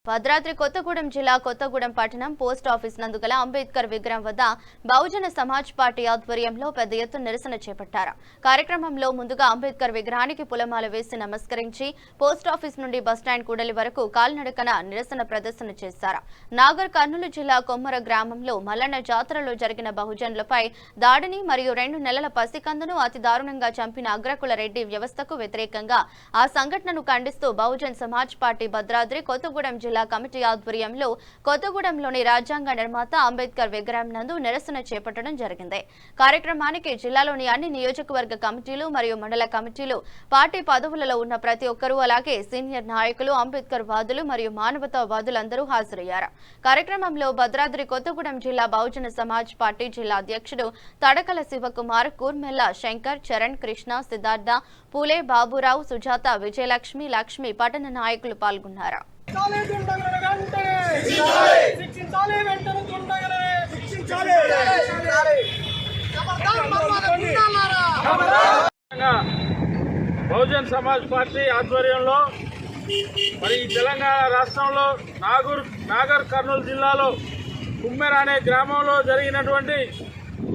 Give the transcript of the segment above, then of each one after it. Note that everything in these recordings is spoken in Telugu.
భద్రాద్రి కొత్తగూడెం జిల్లా కొత్తగూడెం పట్టణం పోస్ట్ ఆఫీస్ నందు గల అంబేద్కర్ విగ్రహం వద్ద బహుజన సమాజ్ పార్టీ ఆధ్వర్యంలో పెద్ద ఎత్తున నిరసన చేపట్టారు. కార్యక్రమంలో ముందుగా అంబేద్కర్ విగ్రహానికి పూలమాల వేసి నమస్కరించి పోస్ట్ ఆఫీస్ నుండి బస్టాండ్ కూడలి వరకు కాలినడకన నిరసన ప్రదర్శన చేశారు. నాగర్ కర్నూలు జిల్లా కొమ్మర గ్రామంలో మల్లన్న జాతరలో జరిగిన బహుజనులపై దాడిని మరియు 2 నెలల పసికందును అతి దారుణంగా చంపిన అగ్రకుల రెడ్డి వ్యవస్థకు వ్యతిరేకంగా ఆ సంఘటనను ఖండిస్తూ బహుజన్ సమాజ్ పార్టీ భద్రాద్రి కొత్తగూడెం జిల్లా కమిటీ ఆధ్వర్యంలో కొత్తగూడెంలోని రాజ్యాంగ నిర్మాత అంబేద్కర్ విగ్రహం నందు నిరసన చేపట్టడం జరిగింది. కార్యక్రమానికి జిల్లాలోని అన్ని నియోజకవర్గ కమిటీలు మరియు మండల కమిటీలు, పార్టీ పదవులలో ఉన్న ప్రతి ఒక్కరూ, అలాగే సీనియర్ నాయకులు, అంబేద్కర్ వాదులు మరియు మానవతావాదులందరూ హాజరయ్యారు. కార్యక్రమంలో భద్రాద్రి కొత్తగూడెం జిల్లా బహుజన సమాజ్ పార్టీ జిల్లా అధ్యక్షుడు తడకల శివకుమార్, కూర్మెల్ల శంకర్, చరణ్, కృష్ణ, సిద్ధార్థ, పూలే, బాబురావు, సుజాత, విజయలక్ష్మి, లక్ష్మి పట్టణ నాయకులు పాల్గొన్నారు. బహుజన్ సమాజ్ పార్టీ ఆధ్వర్యంలో మరి తెలంగాణ రాష్ట్రంలో నాగర్ కర్నూలు జిల్లాలో కుమ్మెర అనే గ్రామంలో జరిగినటువంటి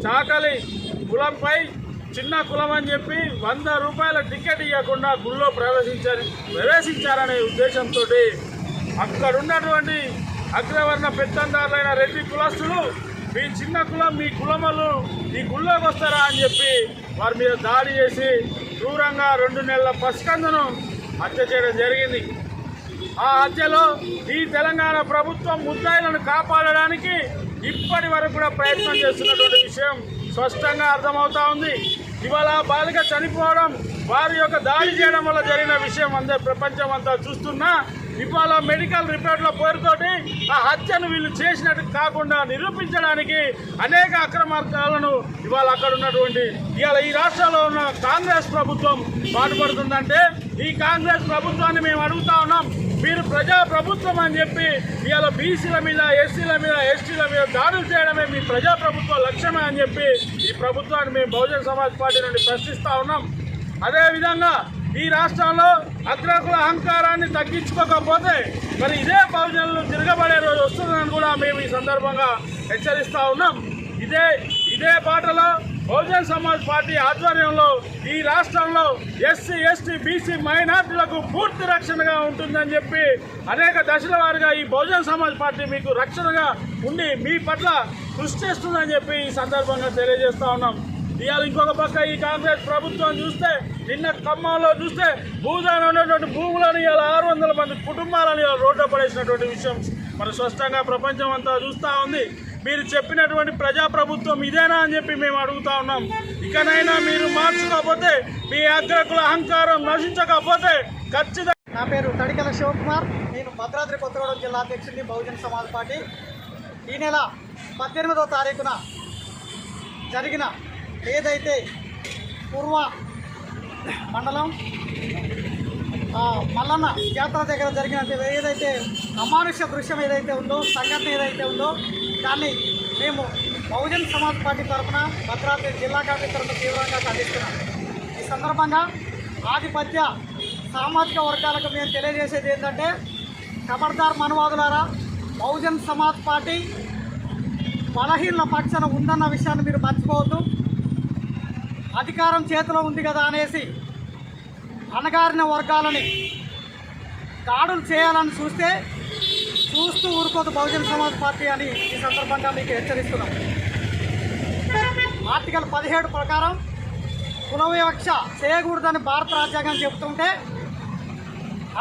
చాకలి కులంపై చిన్న కులం అని చెప్పి 100 రూపాయల టికెట్ ఇవ్వకుండా గుళ్ళో ప్రవేశించారనే ఉద్దేశంతో అక్కడున్నటువంటి అగ్రవర్ణ పెత్తందారులైన రెడ్డి కులస్తులు మీ చిన్న కులం, మీ కులమలు ఈ గుళ్ళోకి వస్తారా అని చెప్పి వారి మీద దాడి చేసి దూరంగా 2 నెలల పసికందును హత్య చేయడం జరిగింది. ఆ హత్యలో ఈ తెలంగాణ ప్రభుత్వం ముద్దాయిలను కాపాడడానికి ఇప్పటి వరకు కూడా ప్రయత్నం చేస్తున్నటువంటి విషయం స్పష్టంగా అర్థమవుతా ఉంది. ఇవాళ బాలిక చనిపోవడం, వారి యొక్క దాడి చేయడం వల్ల జరిగిన విషయం ప్రపంచం అంతా చూస్తున్నా ఇవాళ మెడికల్ రిపోర్ట్ల పేరుతోటి ఆ హత్యను వీళ్ళు చేసినట్టు కాకుండా నిరూపించడానికి అనేక అక్రమార్గాలను ఇవాళ అక్కడ ఉన్నటువంటి ఇవాళ ఈ రాష్ట్రంలో ఉన్న కాంగ్రెస్ ప్రభుత్వం పాటుపడుతుందంటే ఈ కాంగ్రెస్ ప్రభుత్వాన్ని మేము అడుగుతా ఉన్నాం. మీరు ప్రజా ప్రభుత్వం అని చెప్పి ఇవాళ బీసీల మీద, ఎస్సీల మీద, ఎస్టీల మీద దాడులు చేయడమే మీ ప్రజా ప్రభుత్వ లక్ష్యమే అని చెప్పి ఈ ప్రభుత్వాన్ని మేము బహుజన్ సమాజ్ పార్టీ నుండి ప్రశ్నిస్తూ ఉన్నాం. అదేవిధంగా ఈ రాష్ట్రంలో అగ్రకుల అహంకారాన్ని తగ్గించుకోకపోతే మరి ఇదే బహుజనులు తిరగబడే రోజు వస్తుందని కూడా మేము ఈ సందర్భంగా హెచ్చరిస్తూ ఉన్నాం. ఇదే బాటలో బహుజన్ సమాజ్ పార్టీ ఆధ్వర్యంలో ఈ రాష్ట్రంలో ఎస్సీ, ఎస్టీ, బీసీ మైనార్టీలకు పూర్తి రక్షణగా ఉంటుందని చెప్పి అనేక దశల వారీగా ఈ బహుజన్ సమాజ్ పార్టీ మీకు రక్షణగా ఉండి మీ పట్ల కృషి చేస్తుందని చెప్పి ఈ సందర్భంగా తెలియజేస్తా ఉన్నాం. ఇవాళ ఇంకొక పక్క ఈ కాంగ్రెస్ ప్రభుత్వం చూస్తే నిన్న ఖమ్మంలో చూస్తే భూదాన ఉన్నటువంటి భూములను ఇవాళ 600 మంది కుటుంబాలను ఇలా రోడ్డు పడేసినటువంటి విషయం మరి స్పష్టంగా ప్రపంచం అంతా చూస్తూ ఉంది. మీరు చెప్పినటువంటి ప్రజాప్రభుత్వం ఇదేనా అని చెప్పి మేము అడుగుతా ఉన్నాం. ఇకనైనా మీరు మార్చుకోకపోతే, మీ అగ్రకుల అహంకారం నశించకపోతే ఖచ్చితంగా. నా పేరు తడికల శివకుమార్, నేను భద్రాద్రి కొత్తగూడెం జిల్లా అధ్యక్షుడిని బహుజన సమాజ్ పార్టీ. ఈ నెల 18వ తారీఖున జరిగిన ఏదైతే పూర్వ మండలం మల్లన్న జాతర దగ్గర జరిగిన ఏదైతే అమానుష్య దృశ్యం ఏదైతే ఉందో, సంఘటన ఏదైతే ఉందో, దాన్ని మేము బహుజన్ సమాజ్ పార్టీ తరఫున భద్రాద్రి జిల్లా కమిటీ తరఫున తీవ్రంగా ఖండిస్తున్నాం. ఈ సందర్భంగా ఆధిపత్య సామాజిక వర్గాలకు మేము తెలియజేసేది ఏంటంటే, ఖబర్దార్ మనవాదులారా, బహుజన్ సమాజ్ పార్టీ బలహీన పక్షాన ఉందన్న విషయాన్ని మీరు మర్చిపోవద్దు. అధికారం చేతిలో ఉంది కదా అనేసి అణగారిన వర్గాలని దాడులు చేయాలని చూస్తూ ఊరుకోదు బహుజన్ సమాజ్ పార్టీ అని ఈ సందర్భంగా మీకు హెచ్చరిస్తున్నాం. ఆర్టికల్ 17 ప్రకారం కుల వివక్ష చేయకూడదని భారత రాజ్యాంగం చెబుతుంటే,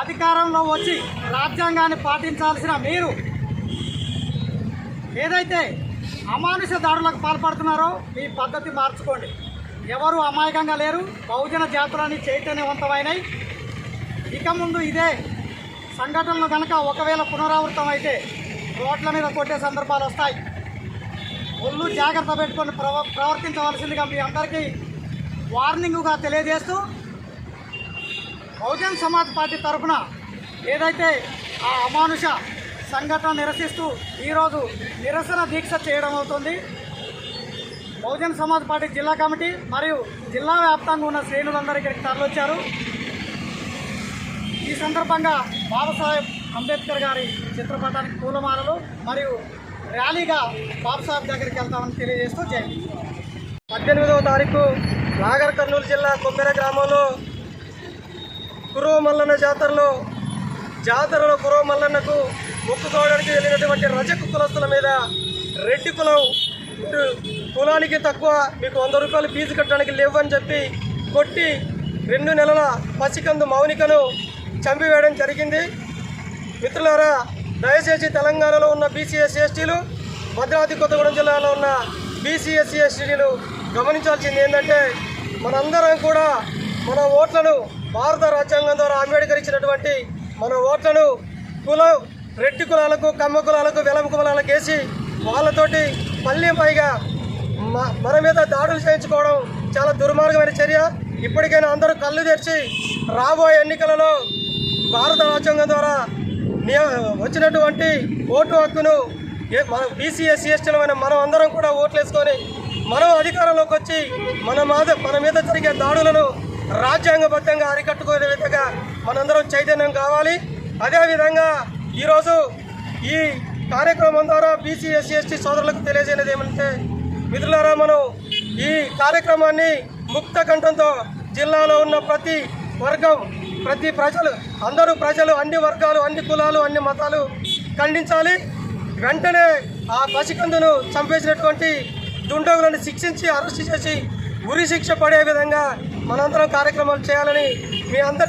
అధికారంలో వచ్చి రాజ్యాంగాన్ని పాటించాల్సిన మీరు ఏదైతే అమానుష దాడులకు పాల్పడుతున్నారో మీ పద్ధతి మార్చుకోండి. ఎవరు అమాయకంగా లేరు. బహుజన జాతులని చైతన్యవంతమైనవి. ఇక ముందు ఇదే సంఘటనలు కనుక ఒకవేళ పునరావృతం అయితే రోడ్ల మీద కొట్టే సందర్భాలు వస్తాయి. ఒళ్ళు జాగ్రత్త పెట్టుకొని ప్రవర్తించవలసిందిగా మీ అందరికీ వార్నింగుగా తెలియజేస్తూ, బహుజన్ సమాజ్ పార్టీ తరఫున ఏదైతే ఆ అమానుష సంఘటన నిరసిస్తూ ఈరోజు నిరసన దీక్ష చేయడం అవుతుంది. బహుజన్ సమాజ్ పార్టీ జిల్లా కమిటీ మరియు జిల్లా వ్యాప్తంగా ఉన్న శ్రేణులందరూ ఇక్కడికి తరలివచ్చారు. ఈ సందర్భంగా బాబాసాహెబ్ అంబేద్కర్ గారి చిత్రపటానికి పూలమాలలు మరియు ర్యాలీగా బాబాసాహెబ్ దగ్గరికి వెళ్తామని తెలియజేస్తూ జయంతి. 18వ తారీఖు నాగర్ కర్నూలు జిల్లా కొమ్మెర గ్రామంలో కురువ మల్లన్న జాతరలో కురువ మల్లన్నకు మొక్కుకోవడానికి వెళ్ళినటువంటి రజకు కులస్తుల మీద రెడ్డి కులం కులానికి తక్కువ మీకు 100 రూపాయలు ఫీజు కట్టడానికి లేవని చెప్పి కొట్టి 2 నెలల పసికందు మౌనికను చంపివేయడం జరిగింది. మిత్రులారా, దయచేసి తెలంగాణలో ఉన్న బీసీ ఎస్సీ ఎస్టీలు, భద్రాద్రి కొత్తగూడెం జిల్లాలో ఉన్న బీసీ ఎస్సీ ఎస్టీలు గమనించాల్సింది ఏంటంటే, మనందరం కూడా మన ఓట్లను భారత రాజ్యాంగం ద్వారా అంబేద్కర్ ఇచ్చినటువంటి మన ఓట్లను రెడ్డి కులాలకు, కమ్మ కులాలకు, వెలమ కులాలకు వేసి వాళ్ళతోటి మళ్ళీ పైగా మన మీద దాడులు చేయించుకోవడం చాలా దుర్మార్గమైన చర్య. ఇప్పటికైనా అందరూ కళ్ళు తెరిచి రాబోయే ఎన్నికలలో భారత రాజ్యాంగం ద్వారా వచ్చినటువంటి ఓటు హక్కును మన బీసీ ఎస్సీ ఎస్టీలమైన మనం అందరం కూడా ఓట్లు వేసుకొని మనం అధికారంలోకి వచ్చి మన మీద జరిగే దాడులను రాజ్యాంగబద్ధంగా అరికట్టుకునే విధంగా మనందరం చైతన్యం కావాలి. అదేవిధంగా ఈరోజు ఈ కార్యక్రమం ద్వారా బీసీ ఎస్సీ ఎస్టీ సోదరులకు తెలియజేయలేదు ఏమంటే, మిత్రులారా, మనం ఈ కార్యక్రమాన్ని ముక్త కంఠంతో జిల్లాలో ఉన్న ప్రతి వర్గం, ప్రతి ప్రజలు అన్ని వర్గాలు, అన్ని కులాలు, అన్ని మతాలు ఖండించాలి. వెంటనే ఆ పసికందును చంపేసినటువంటి దుండగులను శిక్షించి అరెస్ట్ చేసి ఉరి శిక్ష పడే విధంగా మనందరం కార్యక్రమాలు చేయాలని మీ అందరి